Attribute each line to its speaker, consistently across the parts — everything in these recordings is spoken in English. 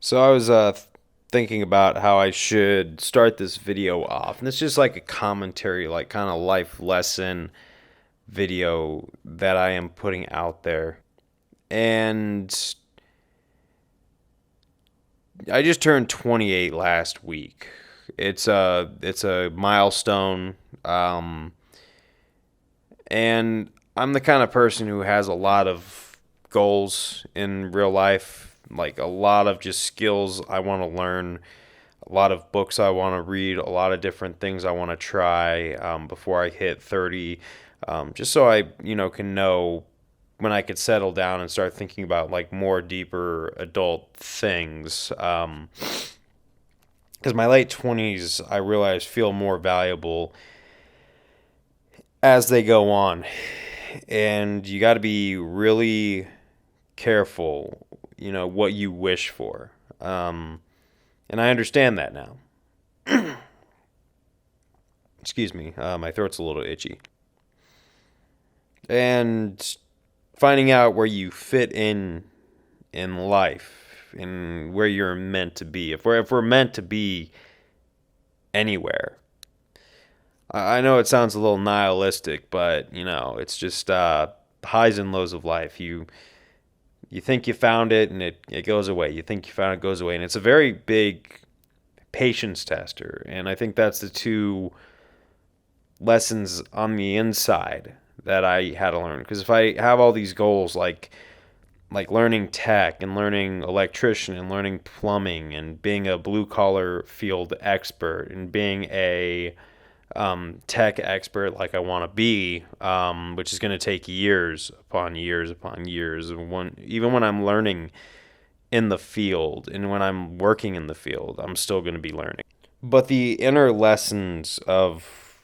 Speaker 1: So I was thinking about how I should start this video off, and it's just like a commentary, like kind of life lesson video that I am putting out there. And I just turned 28 last week. It's a milestone, and I'm the kind of person who has a lot of goals in real life, like a lot of just skills I want to learn, a lot of books I want to read, a lot of different things I want to try before I hit 30, just so I, can know when I could settle down and start thinking about like more deeper adult things. Because my late 20s, I realize, feel more valuable as they go on. And you got to be really careful, what you wish for. And I understand that now. Excuse me, my throat's a little itchy. And finding out where you fit in life and where you're meant to be. If we're meant to be anywhere. I know it sounds a little nihilistic, but it's just highs and lows of life. You think you found it and it goes away. You think you found it, goes away. And it's a very big patience tester. And I think that's the two lessons on the inside that I had to learn. Because if I have all these goals like learning tech and learning electrician and learning plumbing and being a blue collar field expert and being a tech expert like I want to be, which is going to take years upon years upon years. Even when I'm learning in the field and when I'm working in the field, I'm still going to be learning. But the inner lessons of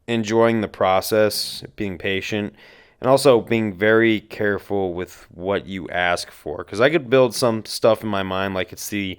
Speaker 1: enjoying the process, being patient, and also being very careful with what you ask for. Because I could build some stuff in my mind like it's the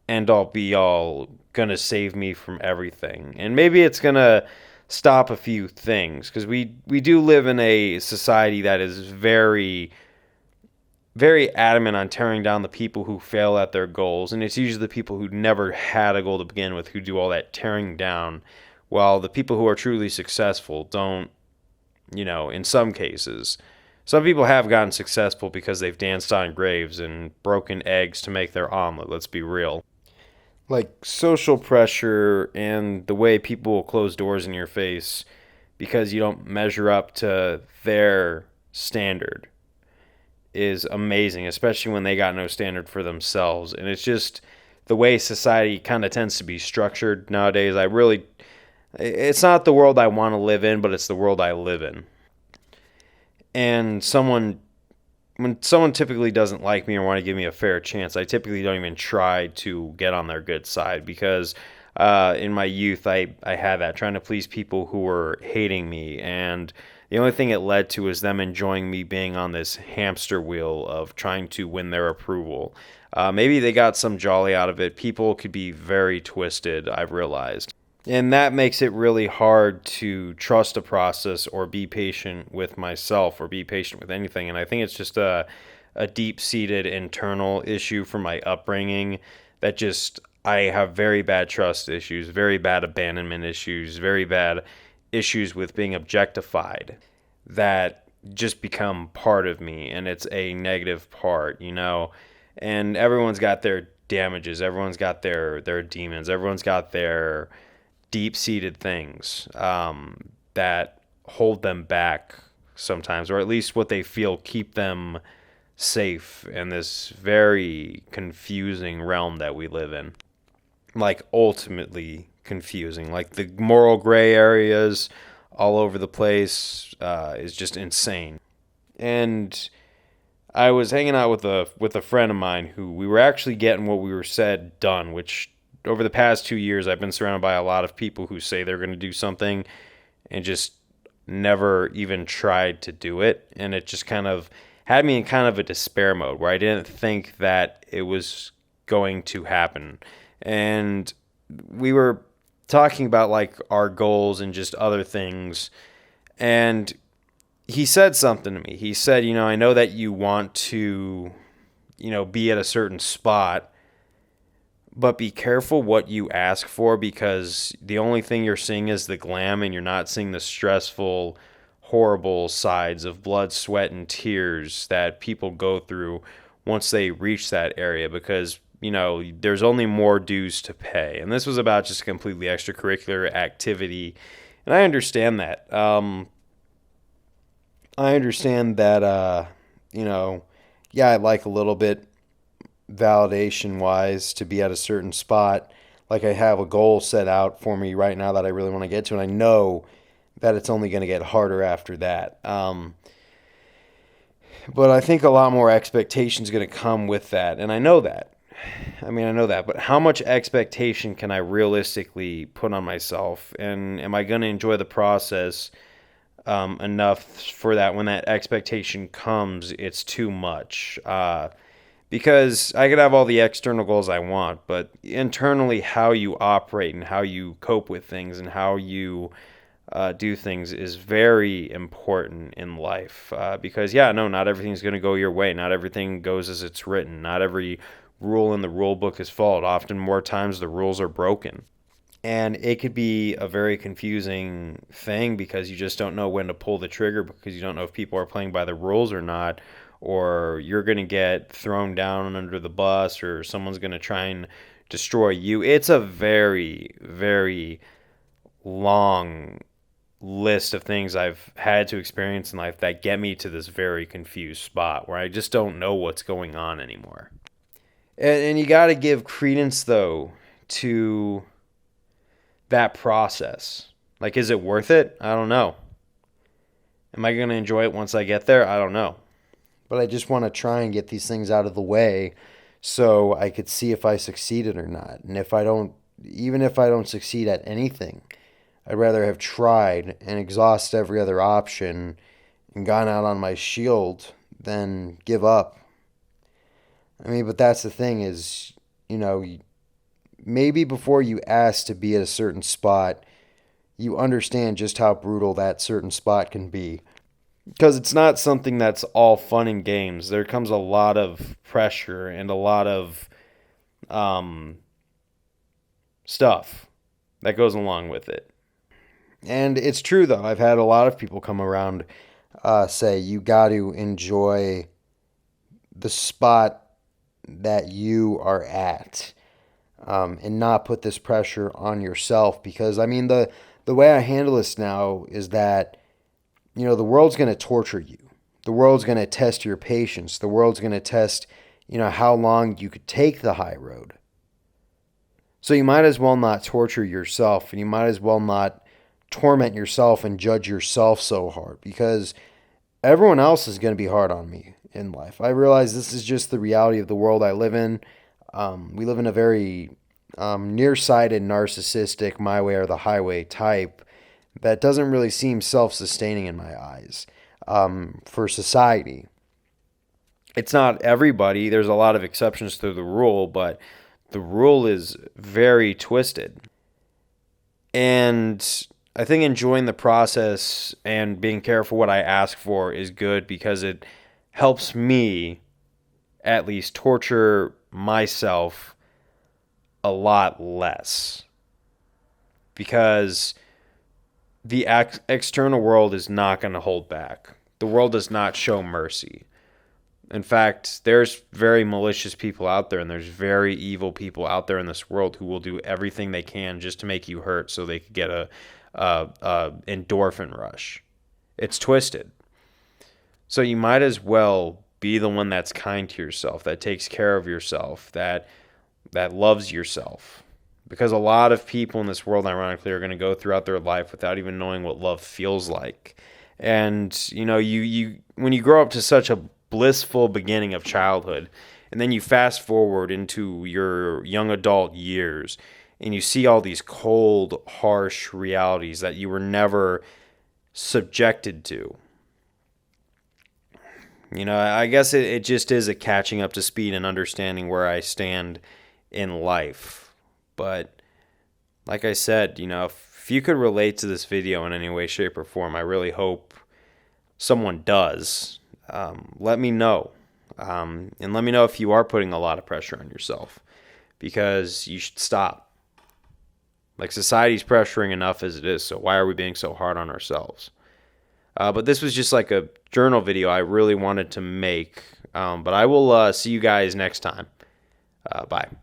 Speaker 1: end all be all, gonna save me from everything. And maybe it's gonna stop a few things. Because we do live in a society that is very, very adamant on tearing down the people who fail at their goals. And it's usually the people who never had a goal to begin with who do all that tearing down. While the people who are truly successful don't, in some cases. Some people have gotten successful because they've danced on graves and broken eggs to make their omelet, let's be real. Like social pressure and the way people will close doors in your face because you don't measure up to their standard is amazing, especially when they got no standard for themselves. And it's just the way society kind of tends to be structured nowadays. It's not the world I want to live in, but it's the world I live in. And when someone typically doesn't like me or want to give me a fair chance, I typically don't even try to get on their good side because in my youth, I had that, trying to please people who were hating me. And the only thing it led to is them enjoying me being on this hamster wheel of trying to win their approval. Maybe they got some jolly out of it. People could be very twisted, I've realized. And that makes it really hard to trust a process or be patient with myself or be patient with anything. And I think it's just a deep seated internal issue from my upbringing that just, I have very bad trust issues, very bad abandonment issues, very bad issues with being objectified that just become part of me. And it's a negative part. And everyone's got their damages, everyone's got their demons, everyone's got their deep-seated things that hold them back sometimes, or at least what they feel keep them safe in this very confusing realm that we live in. Like, ultimately confusing. Like, the moral gray areas all over the place is just insane. And I was hanging out with a friend of mine who we were actually getting what we were said done, which over the past 2 years, I've been surrounded by a lot of people who say they're going to do something and just never even tried to do it. And it just kind of had me in kind of a despair mode where I didn't think that it was going to happen. And we were talking about like our goals and just other things. And he said something to me. He said, I know that you want to, be at a certain spot But be careful what you ask for, because the only thing you're seeing is the glam, and you're not seeing the stressful, horrible sides of blood, sweat, and tears that people go through once they reach that area, because, there's only more dues to pay. And this was about just a completely extracurricular activity. And I understand that. Yeah, I like a little bit validation wise to be at a certain spot. Like, I have a goal set out for me right now that I really want to get to, and I know that it's only going to get harder after that. But I think a lot more expectation is going to come with that, and I know that. I know that, but how much expectation can I realistically put on myself, and am I going to enjoy the process enough for that when that expectation comes, it's too much? Because I could have all the external goals I want, but internally, how you operate and how you cope with things and how you do things is very important in life. Because, yeah, no, not everything's going to go your way. Not everything goes as it's written. Not every rule in the rule book is followed. Often, more times, the rules are broken. And it could be a very confusing thing because you just don't know when to pull the trigger, because you don't know if people are playing by the rules or not, or you're going to get thrown down under the bus, or someone's going to try and destroy you. It's a very, very long list of things I've had to experience in life that get me to this very confused spot where I just don't know what's going on anymore. And you got to give credence, though, to that process. Like, is it worth it? I don't know. Am I going to enjoy it once I get there? I don't know. But I just want to try and get these things out of the way so I could see if I succeeded or not. And even if I don't succeed at anything, I'd rather have tried and exhaust every other option and gone out on my shield than give up. But that's the thing is, maybe before you ask to be at a certain spot, you understand just how brutal that certain spot can be. Because it's not something that's all fun and games. There comes a lot of pressure and a lot of stuff that goes along with it. And it's true, though. I've had a lot of people come around say you got to enjoy the spot that you are at. And not put this pressure on yourself, because the way I handle this now is that the world's going to torture you. The world's going to test your patience. The world's going to test how long you could take the high road. So you might as well not torture yourself, and you might as well not torment yourself and judge yourself so hard, because everyone else is going to be hard on me in life. I realize this is just the reality of the world I live in. We live in a very nearsighted, narcissistic, my way or the highway type that doesn't really seem self-sustaining in my eyes for society. It's not everybody. There's a lot of exceptions to the rule, but the rule is very twisted. And I think enjoying the process and being careful what I ask for is good, because it helps me at least torture myself a lot less, because the external world is not going to hold back. The world does not show mercy. In fact, there's very malicious people out there, and there's very evil people out there in this world who will do everything they can just to make you hurt so they could get a endorphin rush. It's twisted. So you might as well be the one that's kind to yourself, that takes care of yourself, that loves yourself. Because a lot of people in this world, ironically, are going to go throughout their life without even knowing what love feels like. And, you when you grow up to such a blissful beginning of childhood, and then you fast forward into your young adult years, and you see all these cold, harsh realities that you were never subjected to. I guess it just is a catching up to speed and understanding where I stand in life. But like I said, if you could relate to this video in any way, shape, or form, I really hope someone does. Let me know. And let me know if you are putting a lot of pressure on yourself. because you should stop. Like, society's pressuring enough as it is, so why are we being so hard on ourselves? But this was just like a journal video I really wanted to make. But I will see you guys next time. Bye.